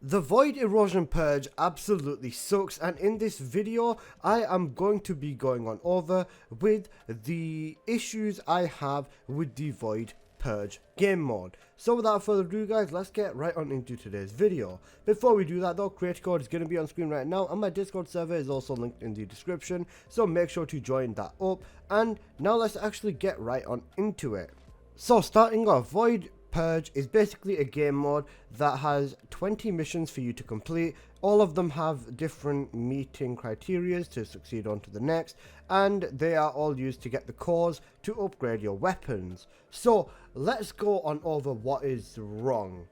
The Void Erosion Purge absolutely sucks, and in this video I am going to be going on over with the issues I have with the Void Purge game mode. So without further ado guys, let's get right on into today's video. Before we do that though, creator code is going to be on screen right now, and my Discord server is also linked in the description, so make sure to join that up. And now let's actually get right on into it. So starting off, Void Purge is basically a game mode that has 20 missions for you to complete. All of them have different meeting criteria to succeed on to the next, and they are all used to get the cores to upgrade your weapons. So let's go on over what is wrong.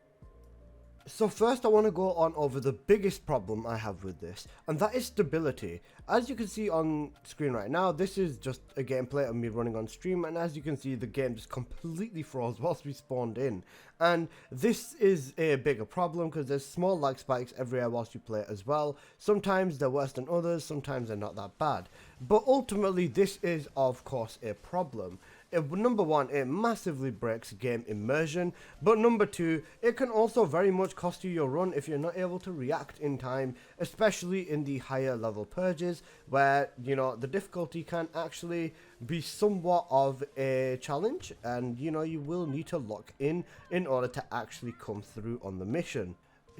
So first I want to go on over the biggest problem I have with this, and that is stability. As you can see on screen right now, this is just a gameplay of me running on stream, and as you can see the game just completely froze whilst we spawned in. And this is a bigger problem because there's small lag spikes everywhere whilst you play as well. Sometimes they're worse than others, sometimes they're not that bad. But ultimately this is of course a problem. Number one, it massively breaks game immersion, but number two, it can also very much cost you your run if you're not able to react in time, especially in the higher level purges where, you know, the difficulty can actually be somewhat of a challenge, and you know, you will need to lock in order to actually come through on the mission.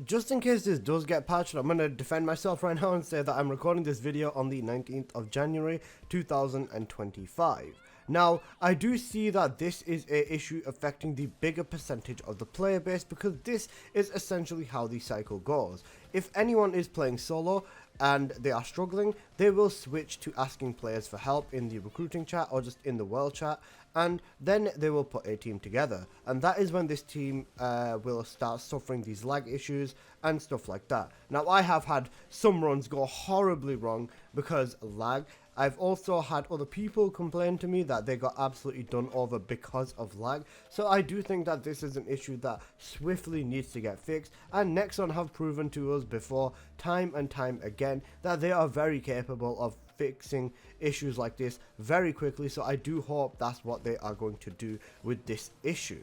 Just in case this does get patched, I'm going to defend myself right now and say that I'm recording this video on the 19th of January 2025. Now, I do see that this is an issue affecting the bigger percentage of the player base because this is essentially how the cycle goes. If anyone is playing solo and they are struggling, they will switch to asking players for help in the recruiting chat or just in the world chat, and then they will put a team together, and that is when this team will start suffering these lag issues and stuff like that. Now, I have had some runs go horribly wrong because of lag. I've also had other people complain to me that they got absolutely done over because of lag. So I do think that this is an issue that swiftly needs to get fixed, and Nexon have proven to us before, time and time again, that they are very capable of fixing issues like this very quickly. So I do hope that's what they are going to do with this issue.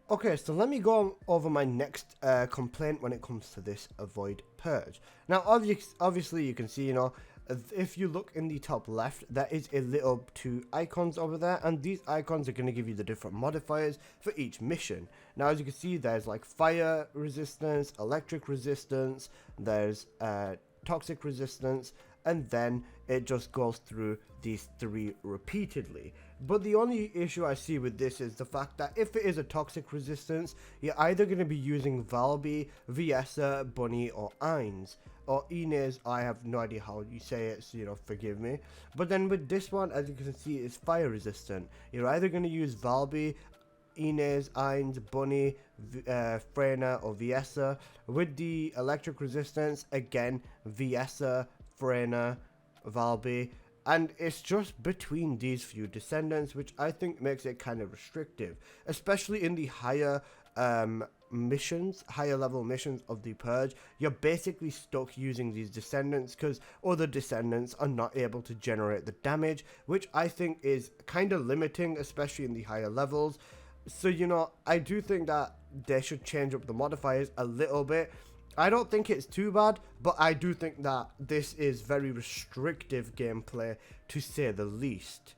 Okay, so let me go over my next complaint when it comes to this Void Purge. Now, obviously you can see, you know, if you look in the top left, there is a little two icons over there, and these icons are going to give you the different modifiers for each mission. Now, as you can see, there's like fire resistance, electric resistance, there's toxic resistance, and then it just goes through these three repeatedly. But the only issue I see with this is the fact that if it is a toxic resistance, you're either going to be using Valby, Viesa, Bunny, or Ines. Or Inez, I have no idea how you say it, so you know, forgive me. But then with this one, as you can see, it's fire resistant. You're either going to use Valby, Inez, Ines, Bunny, Freyna, or Viesa. With the electric resistance, again, Viesa, Freyna, Valby. And it's just between these few descendants, which I think makes it kind of restrictive, especially in the higher missions, higher level missions of the Purge. You're basically stuck using these descendants because other descendants are not able to generate the damage, which I think is kind of limiting, especially in the higher levels. So, you know, I do think that they should change up the modifiers a little bit. I don't think it's too bad, but I do think that this is very restrictive gameplay, to say the least.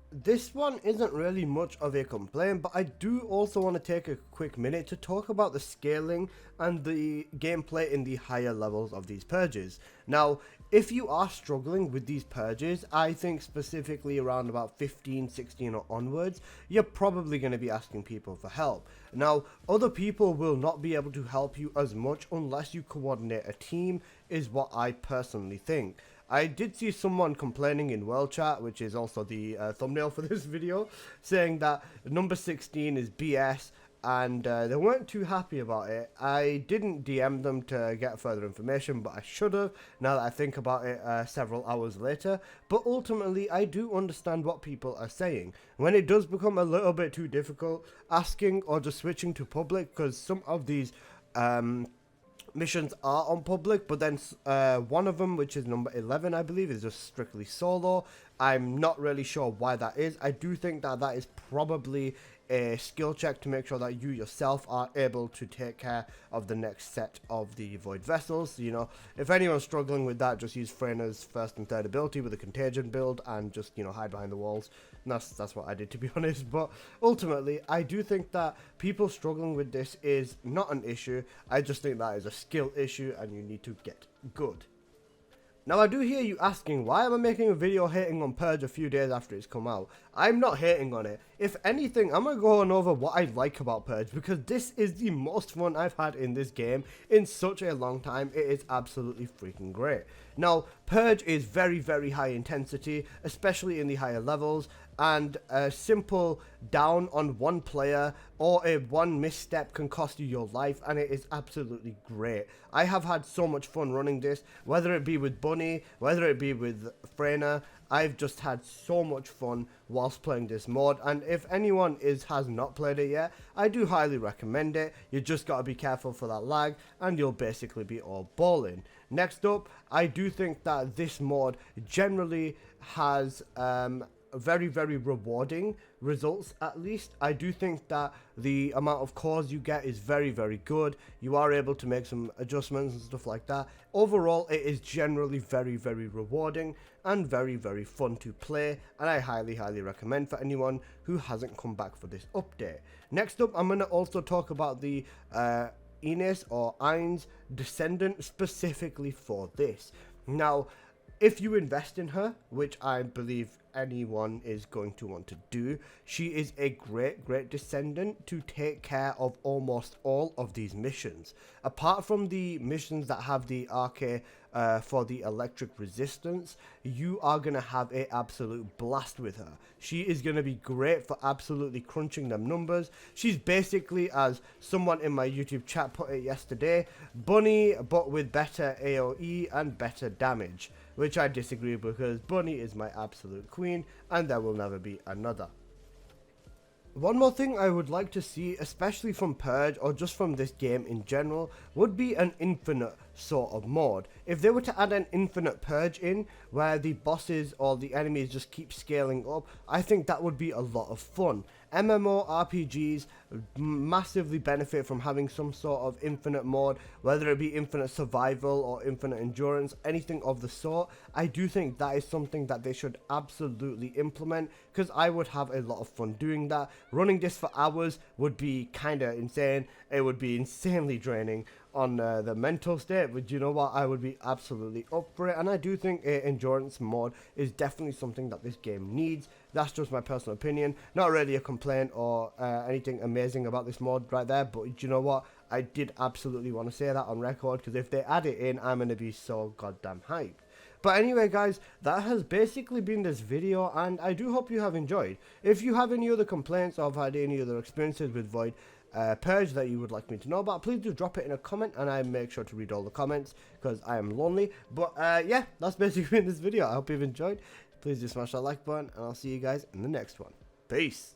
This one isn't really much of a complaint, but I do also want to take a quick minute to talk about the scaling and the gameplay in the higher levels of these purges. Now, if you are struggling with these purges, I think specifically around about 15, 16 or onwards, you're probably going to be asking people for help. Now, other people will not be able to help you as much unless you coordinate a team, is what I personally think. I did see someone complaining in World Chat, which is also the thumbnail for this video, saying that number 16 is BS, and they weren't too happy about it. I didn't DM them to get further information, but I should have, now that I think about it several hours later. But ultimately, I do understand what people are saying. When it does become a little bit too difficult, asking or just switching to public, because some of these missions are on public, but then one of them, which is number 11, I believe, is just strictly solo. I'm not really sure why that is. I do think that that is probably a skill check to make sure that you yourself are able to take care of the next set of the Void Vessels. You know, if anyone's struggling with that, just use Freyna's first and third ability with a Contagion build and just, you know, hide behind the walls. And that's what I did, to be honest. But ultimately, I do think that people struggling with this is not an issue. I just think that is a skill issue and you need to get good. Now, I do hear you asking, why am I making a video hating on Purge a few days after it's come out? I'm not hating on it. If anything, I'm going over what I like about Purge, because this is the most fun I've had in this game in such a long time. It is absolutely freaking great. Now, Purge is very, very high intensity, especially in the higher levels, and a simple down on one player or a one misstep can cost you your life, and it is absolutely great. I have had so much fun running this, whether it be with Bunny, whether it be with Freyna. I've just had so much fun whilst playing this mod, and if anyone has not played it yet, I do highly recommend it. You just got to be careful for that lag, and you'll basically be all balling. Next up, I do think that this mod generally has very, very rewarding results. At least I do think that the amount of cores you get is very, very good. You are able to make some adjustments and stuff like that. Overall, it is generally very, very rewarding and very, very fun to play, and I highly, highly recommend for anyone who hasn't come back for this update. Next up, I'm going to also talk about the Ines or Ain's Descendant specifically for this. Now, if you invest in her, which I believe anyone is going to want to do, she is a great Descendant to take care of almost all of these missions. Apart from the missions that have the RK for the electric resistance, you are going to have an absolute blast with her. She is going to be great for absolutely crunching them numbers. She's basically, as someone in my YouTube chat put it yesterday, Bunny but with better AoE and better damage, which I disagree because Bunny is my absolute queen and there will never be another. One more thing I would like to see, especially from Purge or just from this game in general, would be an infinite sort of mod. If they were to add an infinite Purge in, where the bosses or the enemies just keep scaling up, I think that would be a lot of fun. MMORPGs massively benefit from having some sort of infinite mode, whether it be infinite survival or infinite endurance, anything of the sort. I do think that is something that they should absolutely implement, because I would have a lot of fun doing that. Running this for hours would be kind of insane. It would be insanely draining on the mental state, but you know what, I would be absolutely up for it, and I do think an endurance mod is definitely something that this game needs. That's just my personal opinion, not really a complaint or anything amazing about this mod right there, but you know what, I did absolutely want to say that on record, because if they add it in, I'm going to be so goddamn hyped. But anyway guys, that has basically been this video, and I do hope you have enjoyed. If you have any other complaints or have had any other experiences with Void Purge that you would like me to know about, please do drop it in a comment, and I make sure to read all the comments because I am lonely. But yeah, that's basically been this video. I hope you've enjoyed. Please do smash that like button, and I'll see you guys in the next one. Peace.